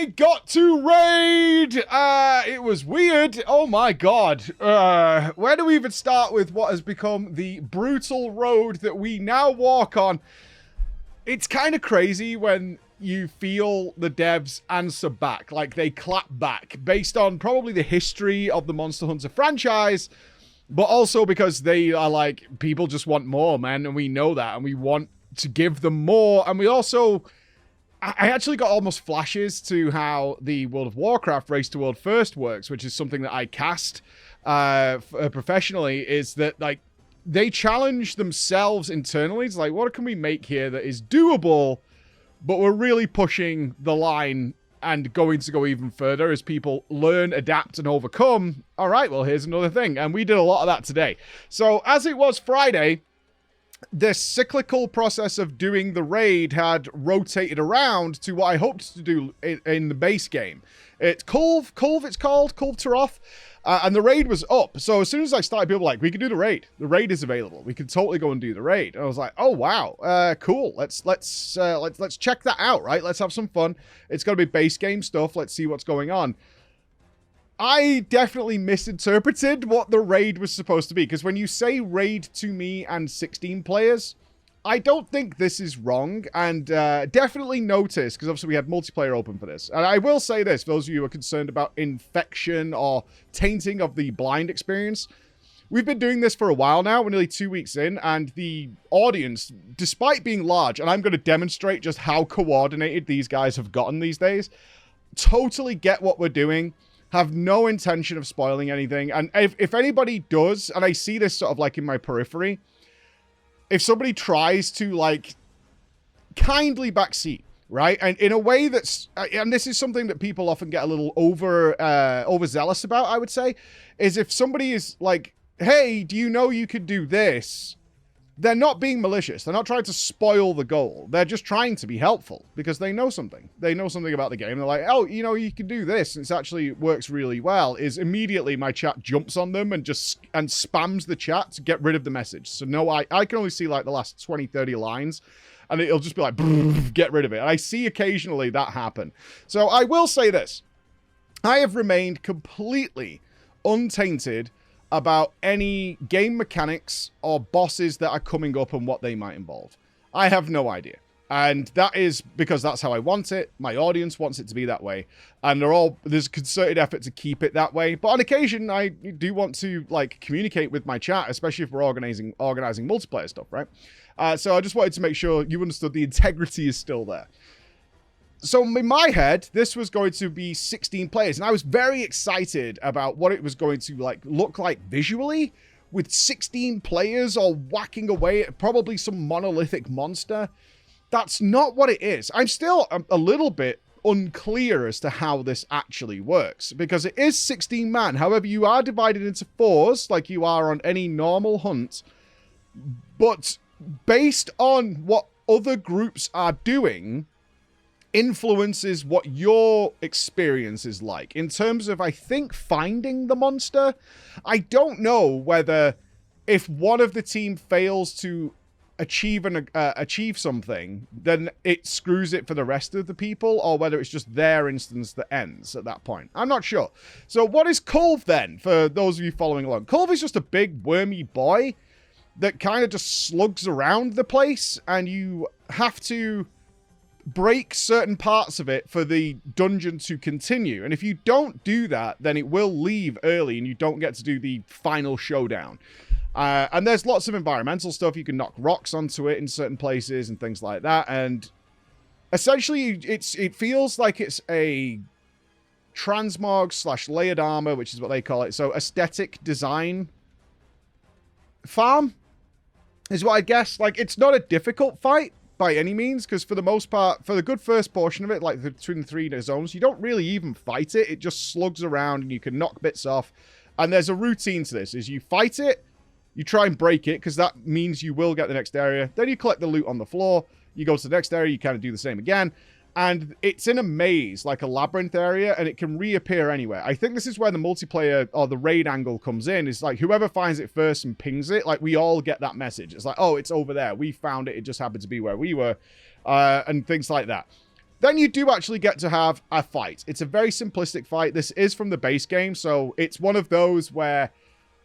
I got to raid! It was weird. Oh my god. Where do we even start with what has become the brutal road that we now walk on? It's kind of crazy when you feel the devs answer back, like they clap back, based on probably the history of the Monster Hunter franchise, but also because they are like, people just want more, man, and we know that, and we want to give them more, and we also... I actually got almost flashes to how the World of Warcraft Race to World First works, which is something that I cast professionally, is that, like, they challenge themselves internally. It's like, what can we make here that is doable, but we're really pushing the line and going to go even further as people learn, adapt, and overcome. All right, well, here's another thing. And we did a lot of that today. So as it was Friday, this cyclical process of doing the raid had rotated around to what I hoped to do in the base game. It's Kulve it's called, Kulve Taroth, and the raid was up. So as soon as I started, people were like, we can do the raid. The raid is available. We can totally go and do the raid. And I was like, oh wow, cool. Let's check that out, right? Let's have some fun. It's gonna be base game stuff. Let's see what's going on. I definitely misinterpreted what the raid was supposed to be, because when you say raid to me and 16 players, I don't think this is wrong, and definitely notice, because obviously we had multiplayer open for this, and I will say this, for those of you who are concerned about infection or tainting of the blind experience, we've been doing this for a while now, we're nearly 2 weeks in, and the audience, despite being large, and I'm going to demonstrate just how coordinated these guys have gotten these days, totally get what we're doing, have no intention of spoiling anything. And if anybody does, and I see this sort of like in my periphery, if somebody tries to like kindly backseat, right? And in a way that's, and this is something that people often get a little overzealous about, I would say, is if somebody is like, hey, do you know you could do this? They're not being malicious. They're not trying to spoil the goal. They're just trying to be helpful because they know something. They know something about the game. They're like, oh, you know, you can do this. And it actually works really well. Is immediately my chat jumps on them and just spams the chat to get rid of the message. So no, I can only see like the last 20, 30 lines and it'll just be like, get rid of it. And I see occasionally that happen. So I will say this. I have remained completely untainted about any game mechanics or bosses that are coming up and what they might involve. I have no idea. And that is because that's how I want it. My audience wants it to be that way. And there's a concerted effort to keep it that way. But on occasion, I do want to like communicate with my chat, especially if we're organizing multiplayer stuff, right? So I just wanted to make sure you understood the integrity is still there. So in my head, this was going to be 16 players, and I was very excited about what it was going to like look like visually, with 16 players all whacking away at probably some monolithic monster. That's not what it is. I'm still a little bit unclear as to how this actually works, because it is 16 man. However, you are divided into fours like you are on any normal hunt, but based on what other groups are doing, influences what your experience is like. In terms of, I think, finding the monster, I don't know whether if one of the team fails to achieve something, then it screws it for the rest of the people, or whether it's just their instance that ends at that point. I'm not sure. So what is Kulve then, for those of you following along? Kulve is just a big wormy boy that kind of just slugs around the place, and you have to break certain parts of it for the dungeon to continue. And if you don't do that, then it will leave early and you don't get to do the final showdown. And there's lots of environmental stuff. You can knock rocks onto it in certain places and things like that. And essentially, it feels like it's a transmog / layered armor, which is what they call it. So aesthetic design farm is what I guess. Like, it's not a difficult fight by any means, because for the most part, for the good first portion of it, like between the 3 zones, you don't really even fight it. It just slugs around and you can knock bits off. And there's a routine to this, is you fight it, you try and break it, because that means you will get the next area. Then you collect the loot on the floor, you go to the next area, you kind of do the same again. And it's in a maze, like a labyrinth area, and it can reappear anywhere. I think this is where the multiplayer or the raid angle comes in. It's like whoever finds it first and pings it, like we all get that message. It's like, oh, it's over there. We found it. It just happened to be where we were, and things like that. then you do actually get to have a fight. It's a very simplistic fight. This is from the base game, so it's one of those where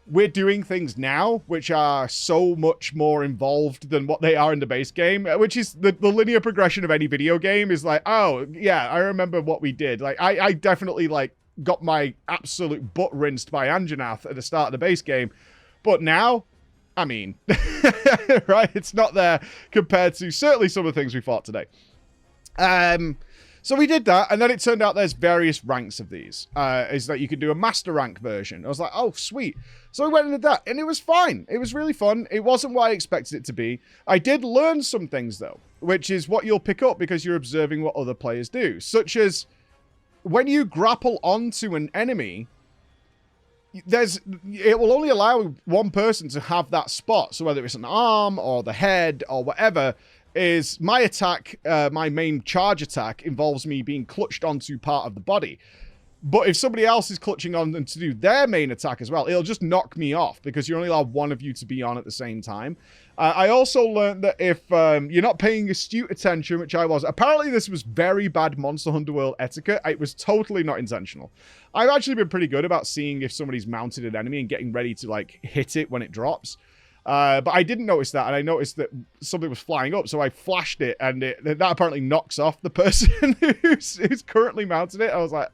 we're doing things now which are so much more involved than what they are in the base game, which is the linear progression of any video game is like, oh, yeah, I remember what we did. Like, I definitely, like, got my absolute butt rinsed by Anjanath at the start of the base game, but now, I mean, right, it's not there compared to certainly some of the things we fought today. So we did that, and then it turned out there's various ranks of these. Is that you could do a master rank version. I was like, oh, sweet. So I went into that, and it was fine. It was really fun. It wasn't what I expected it to be. I did learn some things, though, which is what you'll pick up because you're observing what other players do, such as when you grapple onto an enemy, it will only allow one person to have that spot. So whether it's an arm or the head or whatever, is my attack, my main charge attack involves me being clutched onto part of the body. But if somebody else is clutching on them to do their main attack as well, it'll just knock me off because you only allow one of you to be on at the same time. I also learned that if you're not paying astute attention, which I was, apparently this was very bad Monster Hunter World etiquette. It was totally not intentional. I've actually been pretty good about seeing if somebody's mounted an enemy and getting ready to, like, hit it when it drops. But I didn't notice that, and I noticed that something was flying up, so I flashed it, and that apparently knocks off the person who's currently mounted it. I was like,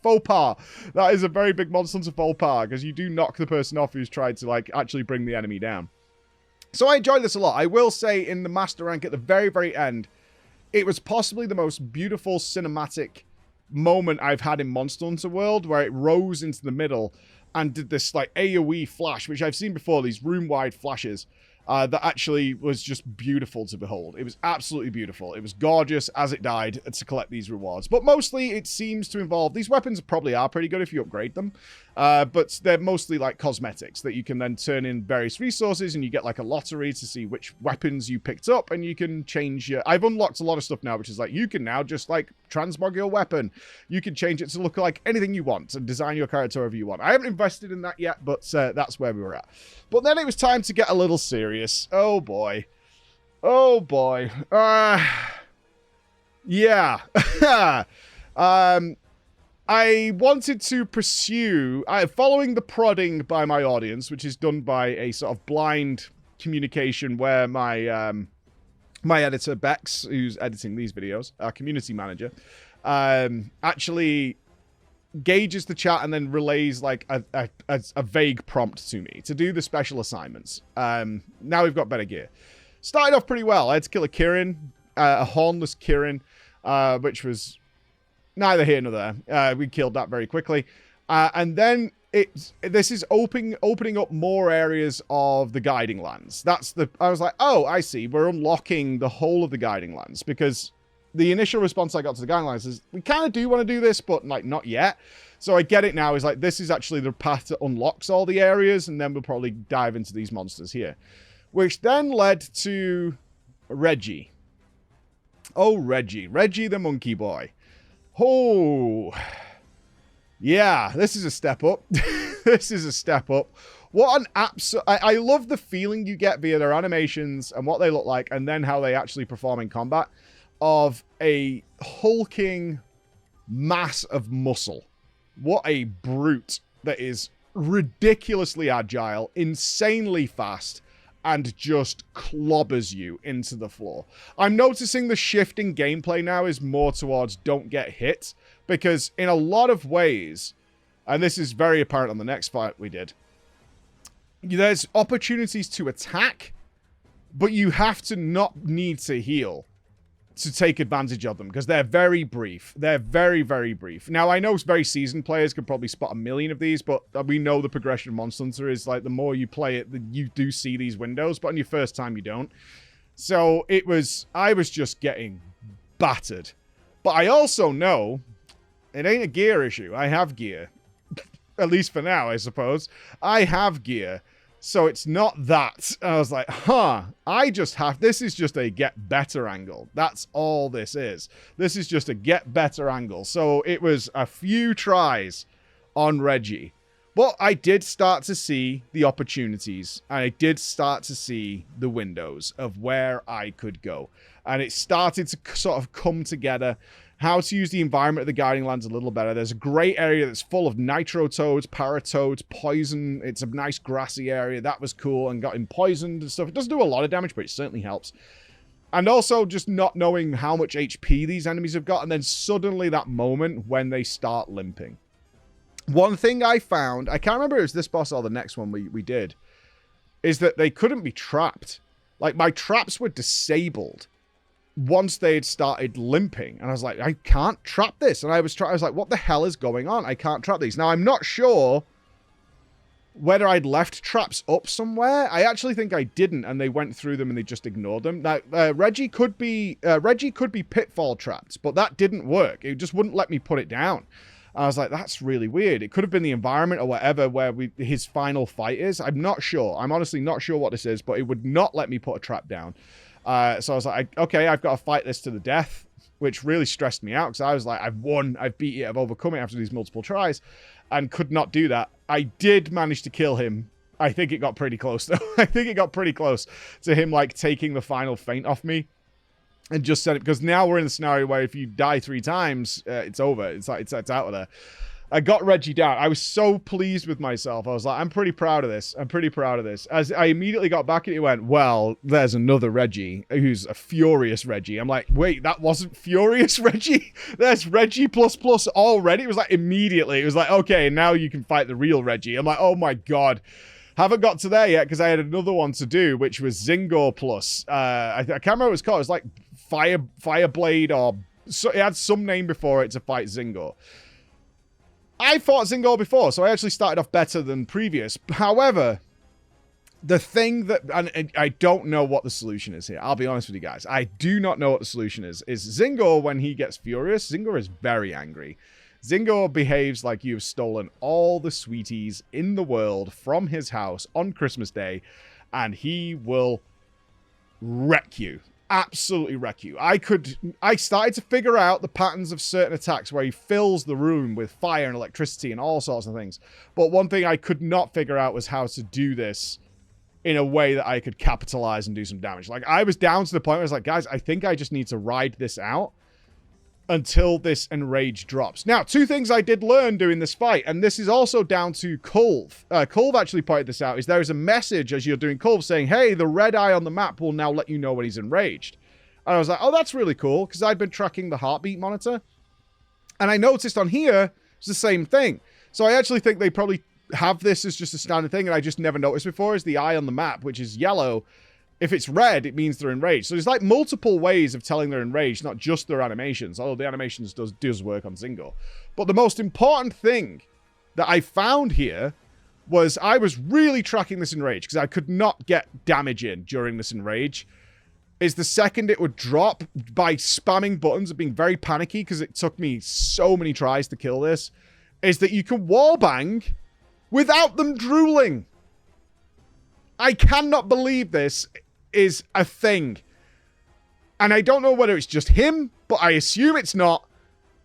faux pas. That is a very big Monster Hunter faux pas, because you do knock the person off who's tried to, like, actually bring the enemy down. So I enjoyed this a lot. I will say, in the Master Rank at the very, very end, it was possibly the most beautiful cinematic moment I've had in Monster Hunter World, where it rose into the middle and did this, like, AoE flash, which I've seen before, these room-wide flashes, that actually was just beautiful to behold. It was absolutely beautiful. It was gorgeous as it died to collect these rewards. But mostly, it seems to involve... These weapons probably are pretty good if you upgrade them, but they're mostly, like, cosmetics that you can then turn in various resources, and you get, like, a lottery to see which weapons you picked up, and you can change your... I've unlocked a lot of stuff now, which is, like, you can now just, like, transmog your weapon. You can change it to look like anything you want and design your character however you want. I haven't invested in that yet, but that's where we were at. But then it was time to get a little serious. Oh, boy. Oh, boy. Yeah. I wanted to pursue... following the prodding by my audience, which is done by a sort of blind communication where my... my editor, Bex, who's editing these videos, our community manager, actually gauges the chat and then relays, like, a vague prompt to me to do the special assignments. Now we've got better gear. Started off pretty well. I had to kill a Kirin, a hornless Kirin, which was neither here nor there. We killed that very quickly. And then this is opening up more areas of the Guiding Lands. I was like, oh, I see. We're unlocking the whole of the Guiding Lands, because the initial response I got to the Guiding Lands is, we kind of do want to do this, but, like, not yet. So I get it now. Is like, this is actually the path that unlocks all the areas, and then we'll probably dive into these monsters here. Which then led to Reggie. Oh, Reggie. Reggie the monkey boy. Oh... yeah, this is a step up. This is a step up. What an absolute... I love the feeling you get via their animations and what they look like, and then how they actually perform in combat, of a hulking mass of muscle. What a brute that is ridiculously agile, insanely fast, and just clobbers you into the floor. I'm noticing the shift in gameplay now is more towards don't get hit, because in a lot of ways, and this is very apparent on the next fight we did, there's opportunities to attack, but you have to not need to heal to take advantage of them, because they're very brief. They're very, very brief. Now, I know very seasoned players could probably spot a million of these, but we know the progression of Monster Hunter is, like, the more you play it, you do see these windows, but on your first time, you don't. So, I was just getting battered. But I also know it ain't a gear issue. I have gear. At least for now, I suppose. I have gear. So it's not that. I was like, this is just a get better angle. That's all this is. This is just a get better angle. So it was a few tries on Reggie. But I did start to see the opportunities. And I did start to see the windows of where I could go. and it started to sort of come together. How to use the environment of the Guiding Lands a little better. There's a great area that's full of nitro toads, paratoads, poison. It's a nice grassy area. That was cool, and got him poisoned and stuff. It doesn't do a lot of damage, but it certainly helps. And also just not knowing how much HP these enemies have got, and then suddenly that moment when they start limping. One thing I found, I can't remember if it was this boss or the next one we did, is that they couldn't be trapped. Like, my traps were disabled once they had started limping. And I was like, I can't trap this. And I was like, what the hell is going on? I can't trap these. Now, I'm not sure whether I'd left traps up somewhere. I actually think I didn't, and they went through them and they just ignored them. Now, Reggie could be pitfall trapped, but that didn't work. It just wouldn't let me put it down. I was like, that's really weird. It could have been the environment or whatever where his final fight is. I'm not sure. I'm honestly not sure what this is, but it would not let me put a trap down. So I was like, okay, I've got to fight this to the death, which really stressed me out because I was like, I've won, I've beat it, I've overcome it after these multiple tries, and could not do that. I did manage to kill him. I think it got pretty close, though. I think it got pretty close to him, like, taking the final feint off me. And just said it, because now we're in a scenario where if you die 3 times, it's over. It's like, it's out of there. I got Reggie down. I was so pleased with myself. I was like, I'm pretty proud of this. I'm pretty proud of this. As I immediately got back and it went, well, there's another Reggie who's a furious Reggie. I'm like, wait, that wasn't furious Reggie? There's Reggie plus already? It was like immediately. It was like, okay, now you can fight the real Reggie. I'm like, oh my God. Haven't got to there yet because I had another one to do, which was Zinogre plus. I can't remember what it was called. It was like Fireblade, or so, it had some name before it to fight Zinogre. I fought Zinogre before, so I actually started off better than previous. However, the thing that, and I don't know what the solution is here. I'll be honest with you guys. I do not know what the solution is Zinogre, when he gets furious, Zinogre is very angry. Zinogre behaves like you've stolen all the sweeties in the world from his house on Christmas Day, and he will wreck you. Absolutely wreck you. I started to figure out the patterns of certain attacks where he fills the room with fire and electricity and all sorts of things. But one thing I could not figure out was how to do this in a way that I could capitalize and do some damage. Like, I was down to the point where I was like, guys, I think I just need to ride this out until this enrage drops. Now, 2 things I did learn doing this fight, and this is also down to Kulve. Kulve actually pointed this out, is there is a message as you're doing Kulve saying, hey, the red eye on the map will now let you know when he's enraged. And I was like, oh, that's really cool, because I'd been tracking the heartbeat monitor. And I noticed on here, it's the same thing. So I actually think they probably have this as just a standard thing, and I just never noticed before, is the eye on the map, which is yellow. If it's red, it means they're enraged. So there's like multiple ways of telling they're enraged, not just their animations, although the animations does work on Zinogre. But the most important thing that I found here was I was really tracking this enrage because I could not get damage in during this enrage. Is the second it would drop by spamming buttons and being very panicky because it took me so many tries to kill this, is that you can wallbang without them drooling. I cannot believe this is a thing. And I don't know whether it's just him, but I assume it's not,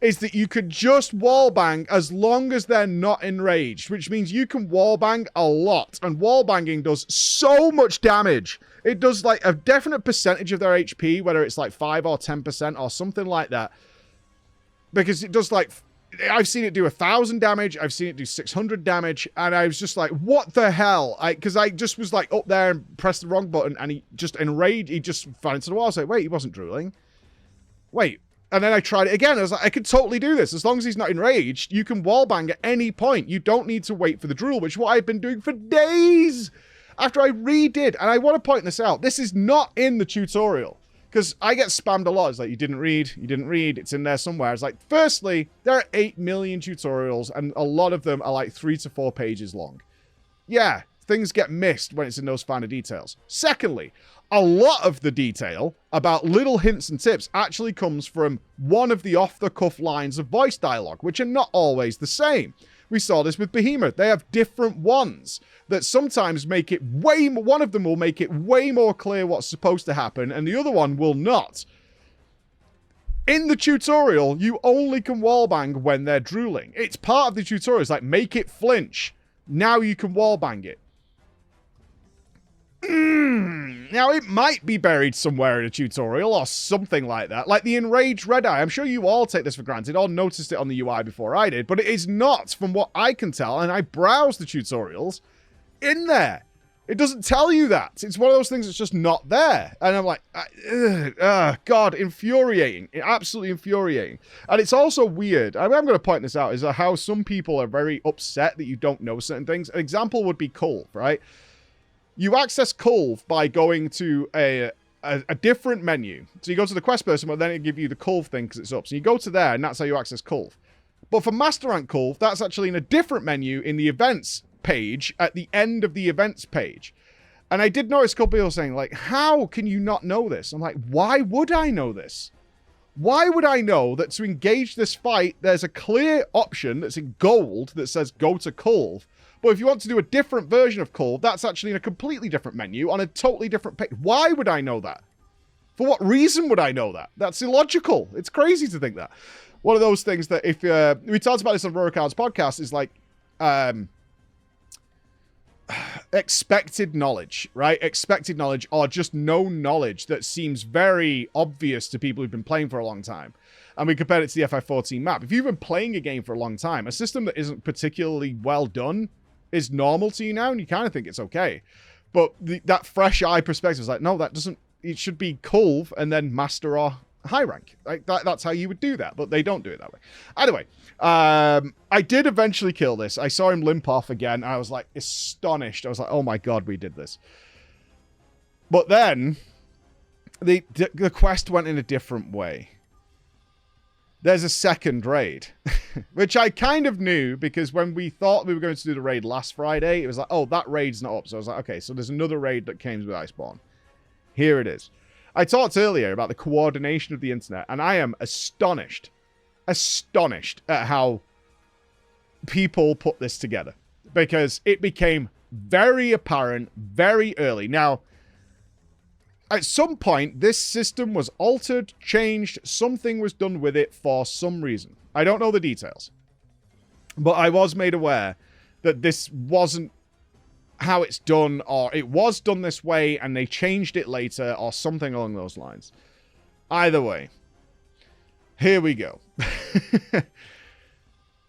is that you could just wallbang as long as they're not enraged, which means you can wallbang a lot. And wallbanging does so much damage. It does like a definite percentage of their HP, whether it's like 5 or 10% or something like that. Because it does like, I've seen it do 1,000 damage. I've seen it do 600 damage. And I was just like, what the hell? Because I just was like up there and pressed the wrong button. And he just enraged. He just fell into the wall. I was like, wait, he wasn't drooling. Wait. And then I tried it again. I was like, I could totally do this. As long as he's not enraged, you can wallbang at any point. You don't need to wait for the drool, which is what I've been doing for days after I redid. And I want to point this out. This is not in the tutorial. Because I get spammed a lot. It's like, you didn't read. It's in there somewhere. It's like, firstly, there are 8 million tutorials, and a lot of them are like 3 to 4 pages long. Yeah, things get missed when it's in those finer details. Secondly, a lot of the detail about little hints and tips actually comes from one of the off-the-cuff lines of voice dialogue, which are not always the same. We saw this with Behemoth. They have different ones that sometimes make it way more, one of them will make it way more clear what's supposed to happen, and the other one will not. In the tutorial, you only can wallbang when they're drooling. It's part of the tutorial. It's like, make it flinch. Now you can wallbang it. Now, it might be buried somewhere in a tutorial or something like that. Like the Enraged Red Eye. I'm sure you all take this for granted or noticed it on the UI before I did, but it is not, from what I can tell, and I browsed the tutorials, in there. It doesn't tell you that. It's one of those things that's just not there. And I'm like, God, infuriating. Absolutely infuriating. And it's also weird. I'm going to point this out, is how some people are very upset that you don't know certain things. An example would be Kulve, right? You access Kulve by going to a different menu. So you go to the quest person, but then it'll give you the Kulve thing because it's up. So you go to there, and that's how you access Kulve. But for Master Rank Kulve, that's actually in a different menu in the events page at the end of the events page. And I did notice a couple people saying, like, how can you not know this? I'm like, why would I know this? Why would I know that to engage this fight, there's a clear option that's in gold that says go to Kulve? But if you want to do a different version of Kulve, that's actually in a completely different menu on a totally different page. Why would I know that? For what reason would I know that? That's illogical. It's crazy to think that. One of those things that if we talked about this on Rurikard's podcast is like expected knowledge, right? Expected knowledge or just known knowledge that seems very obvious to people who've been playing for a long time. And we compared it to the FF14 map. If you've been playing a game for a long time, a system that isn't particularly well done is normal to you now, and you kind of think it's okay. But that fresh eye perspective is like, no, that doesn't, it should be Kulve and then Master or high rank. Like that's how you would do that, but they don't do it that way. Anyway, I did eventually kill this. I saw him limp off again. I was like astonished. I was like, oh my God, we did this. But then the quest went in a different way. There's a second raid, which I kind of knew because when we thought we were going to do the raid last Friday, it was like, oh, that raid's not up. So I was like, okay, so there's another raid that came with Iceborne. Here it is. I talked earlier about the coordination of the internet, and I am astonished at how people put this together, because it became very apparent very early. Now, at some point, this system was altered, changed, something was done with it for some reason. I don't know the details, but I was made aware that this wasn't how it's done, or it was done this way and they changed it later, or something along those lines. Either way, here we go.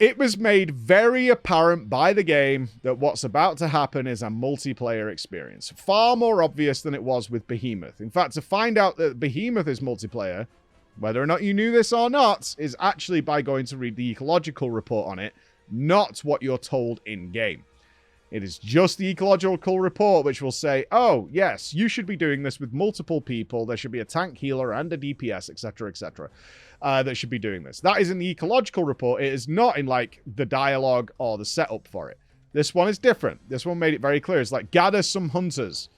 It was made very apparent by the game that what's about to happen is a multiplayer experience. Far more obvious than it was with Behemoth. In fact, to find out that Behemoth is multiplayer, whether or not you knew this or not, is actually by going to read the ecological report on it, not what you're told in-game. It is just the ecological report which will say, oh, yes, you should be doing this with multiple people. There should be a tank healer and a DPS, etc., etc., that should be doing this. That is in the ecological report. It is not in, like, the dialogue or the setup for it. This one is different. This one made it very clear. It's like, gather some hunters.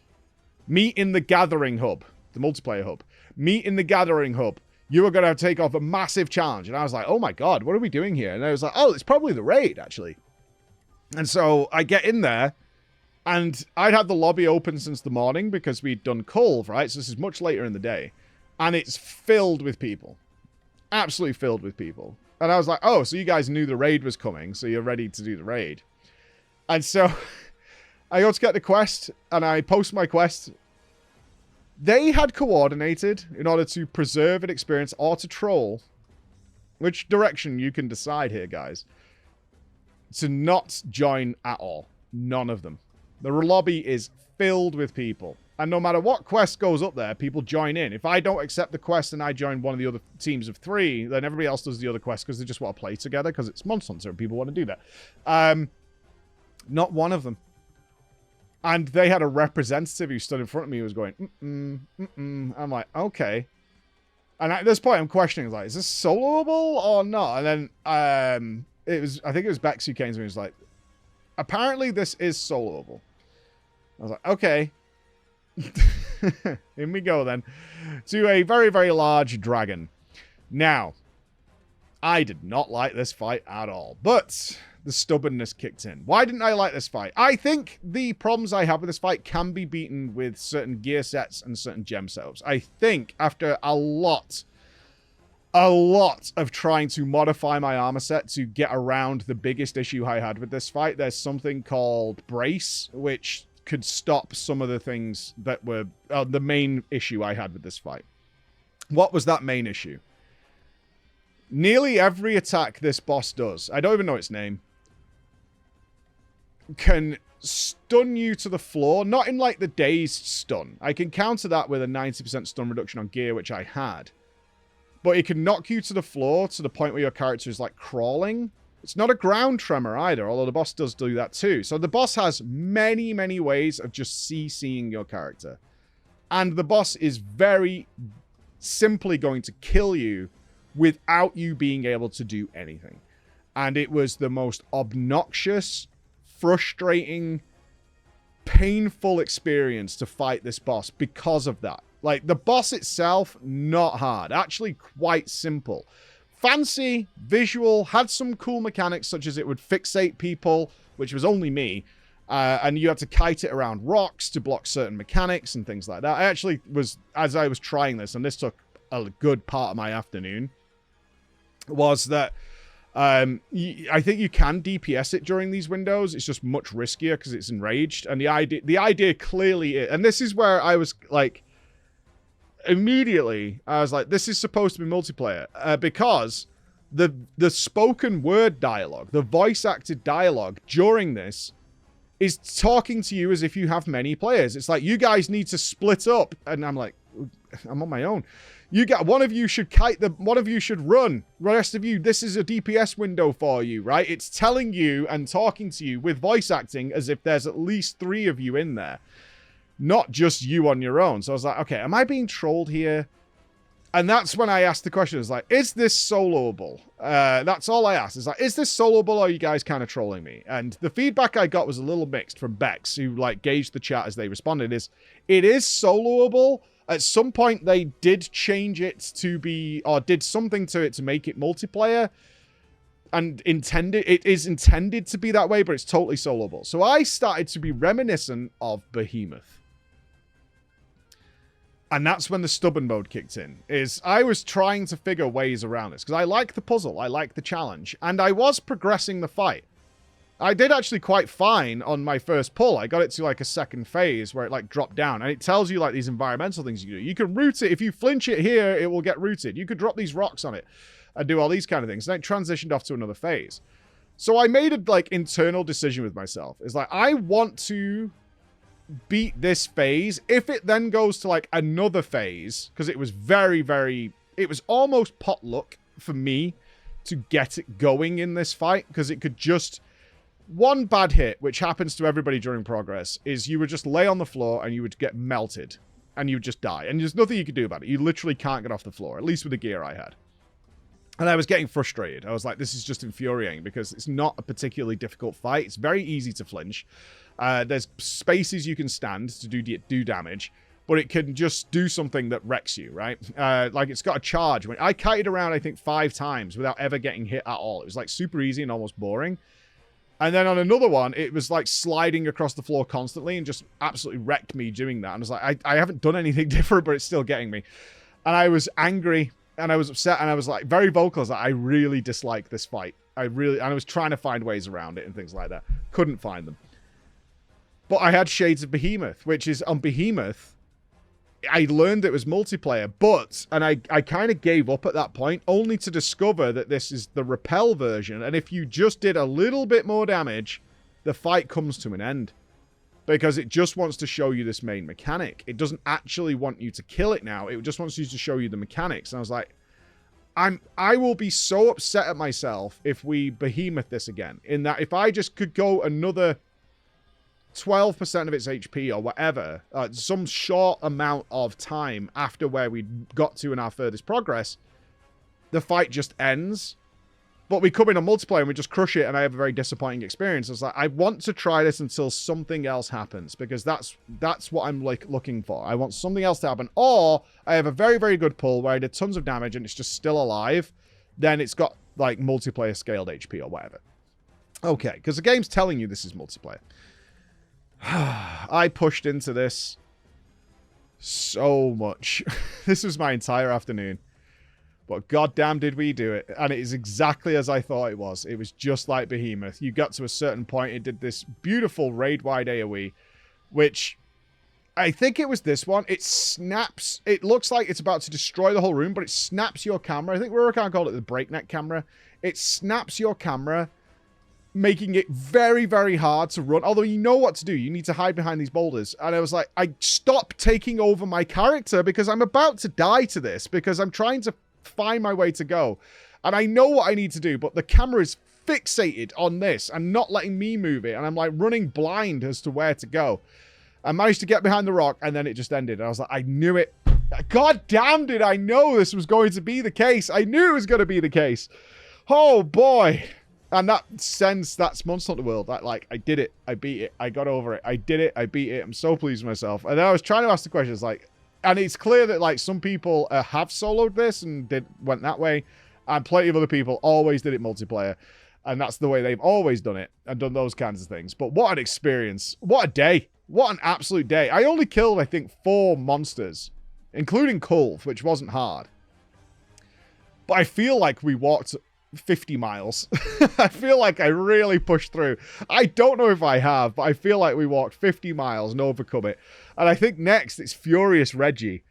Meet in the gathering hub, the multiplayer hub. Meet in the gathering hub. You are going to take off a massive challenge. And I was like, oh, my God, what are we doing here? And I was like, oh, it's probably the raid, actually. And so I get in there, and I'd had the lobby open since the morning because we'd done Kulve, right? So this is much later in the day. And it's filled with people. Absolutely filled with people. And I was like, oh, so you guys knew the raid was coming, so you're ready to do the raid. And so I go to get the quest, and I post my quest. They had coordinated in order to preserve an experience or to troll, which direction you can decide here, guys, to not join at all. None of them. The lobby is filled with people. And no matter what quest goes up there, people join in. If I don't accept the quest and I join one of the other teams of 3, then everybody else does the other quest because they just want to play together because it's Monster Hunter and people want to do that. Not one of them. And they had a representative who stood in front of me who was going, I'm like, okay. And at this point, I'm questioning, like, is this soloable or not? And then, I think it was Bex who came to me and was like, apparently this is soloable. I was like, okay. In we go then. To a very, very large dragon. Now, I did not like this fight at all, but the stubbornness kicked in. Why didn't I like this fight? I think the problems I have with this fight can be beaten with certain gear sets and certain gem setups. I think after a lot of trying to modify my armor set to get around the biggest issue I had with this fight, there's something called Brace, which could stop some of the things that were the main issue I had with this fight. What was that main issue? Nearly every attack this boss does, I don't even know its name, can stun you to the floor. Not in like the dazed stun. I can counter that with a 90% stun reduction on gear, which I had. But it can knock you to the floor to the point where your character is like crawling. It's not a ground tremor either, although the boss does do that too. So the boss has many, many ways of just CCing your character. And the boss is very simply going to kill you without you being able to do anything. And it was the most obnoxious, frustrating, painful experience to fight this boss because of that. Like, the boss itself, not hard. Actually quite simple. Fancy, visual, had some cool mechanics, such as it would fixate people, which was only me. And you had to kite it around rocks to block certain mechanics and things like that. I actually was, as I was trying this, and this took a good part of my afternoon, was that I think you can DPS it during these windows. It's just much riskier because it's enraged. And the idea clearly is, and this is where I was like, immediately, I was like, this is supposed to be multiplayer. Because the spoken word dialogue, the voice acted dialogue during this is talking to you as if you have many players. It's like, you guys need to split up. And I'm like, I'm on my own. You got, one of you should kite one of you should run. The rest of you, this is a DPS window for you, right? It's telling you and talking to you with voice acting as if there's at least 3 of you in there. Not just you on your own. So I was like, okay, am I being trolled here? And that's when I asked the question. It's like, is this soloable? That's all I asked. It's like, is this soloable or are you guys kind of trolling me? And the feedback I got was a little mixed from Bex, who like gauged the chat as they responded, is it is soloable. At some point they did change it to be, or did something to it to make it multiplayer. And it is intended to be that way, but it's totally soloable. So I started to be reminiscent of Behemoth. And that's when the stubborn mode kicked in. Is I was trying to figure ways around this. Because I like the puzzle. I like the challenge. And I was progressing the fight. I did actually quite fine on my first pull. I got it to like a second phase where it like dropped down. And it tells you like these environmental things you do. You can root it. If you flinch it here, it will get rooted. You could drop these rocks on it and do all these kind of things. And it transitioned off to another phase. So I made a like internal decision with myself. It's like, I want to beat this phase. If it then goes to like another phase, because it was it was almost potluck for me to get it going in this fight, because it could just, one bad hit, which happens to everybody during progress, is you would just lay on the floor and you would get melted and you would just die. And there's nothing you could do about it. You literally can't get off the floor, at least with the gear I had. And I was getting frustrated. I was like, this is just infuriating because it's not a particularly difficult fight. It's very easy to flinch. There's spaces you can stand to do damage, but it can just do something that wrecks you, right? Like it's got a charge. When I kited around, I think 5 times without ever getting hit at all. It was like super easy and almost boring. And then on another one, it was like sliding across the floor constantly and just absolutely wrecked me doing that. And I was like, I haven't done anything different, but it's still getting me. And I was angry and I was upset and I was like very vocal. I really dislike this fight. And I was trying to find ways around it and things like that. Couldn't find them. But I had Shades of Behemoth, which is on Behemoth. I learned it was multiplayer, and I kind of gave up at that point, only to discover that this is the repel version. And if you just did a little bit more damage, the fight comes to an end. Because it just wants to show you this main mechanic. It doesn't actually want you to kill it now. It just wants you to show you the mechanics. And I was like, I will be so upset at myself if we Behemoth this again. In that if I just could go another 12% of its HP or whatever, some short amount of time after where we got to in our furthest progress, the fight just ends. But we come in on multiplayer and we just crush it and I have a very disappointing experience. It's like, I want to try this until something else happens, because that's what I'm like looking for. I want something else to happen. Or I have a very, very good pull where I did tons of damage and it's just still alive. Then it's got like multiplayer scaled HP or whatever. Okay, because the game's telling you this is multiplayer. I pushed into this so much. This was my entire afternoon. But goddamn did we do it. And it is exactly as I thought it was. It was just like Behemoth. You got to a certain point, it did this beautiful raid-wide AoE. which I think it was this one. It snaps. It looks like it's about to destroy the whole room, but it snaps your camera. I think Rurakan called it the breakneck camera. It snaps your camera, making it very, very hard to run. Although you know what to do. You need to hide behind these boulders. And I was like, I stopped taking over my character because I'm about to die to this, because I'm trying to find my way to go. And I know what I need to do, but the camera is fixated on this and not letting me move it. And I'm like running blind as to where to go. I managed to get behind the rock, and then it just ended. And I was like, I knew it. God damn, did I know this was going to be the case. I knew it was going to be the case. Oh, boy. And that sends that Monster Hunter World. That, like, I did it. I beat it. I got over it. I did it. I beat it. I'm so pleased with myself. And then I was trying to ask the questions, like, and it's clear that, like, some people have soloed this and went that way. And plenty of other people always did it multiplayer. And that's the way they've always done it and done those kinds of things. But what an experience. What a day. What an absolute day. I only killed, I think, 4 monsters, including Kulve, which wasn't hard. But I feel like we walked 50 miles. I feel like I really pushed through. I don't know if I have, but I feel like we walked 50 miles and overcome it. And I think next it's Furious Reggie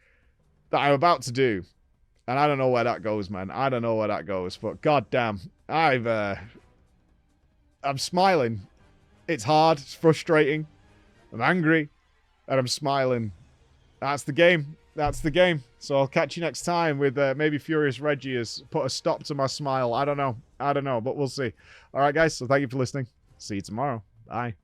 that I'm about to do. And I don't know where that goes, man. I don't know where that goes. But goddamn, I'm smiling. It's hard. It's frustrating. I'm angry. And I'm smiling. That's the game. That's the game. So I'll catch you next time with maybe Furious Reggie has put a stop to my smile. I don't know. I don't know, but we'll see. All right, guys. So thank you for listening. See you tomorrow. Bye.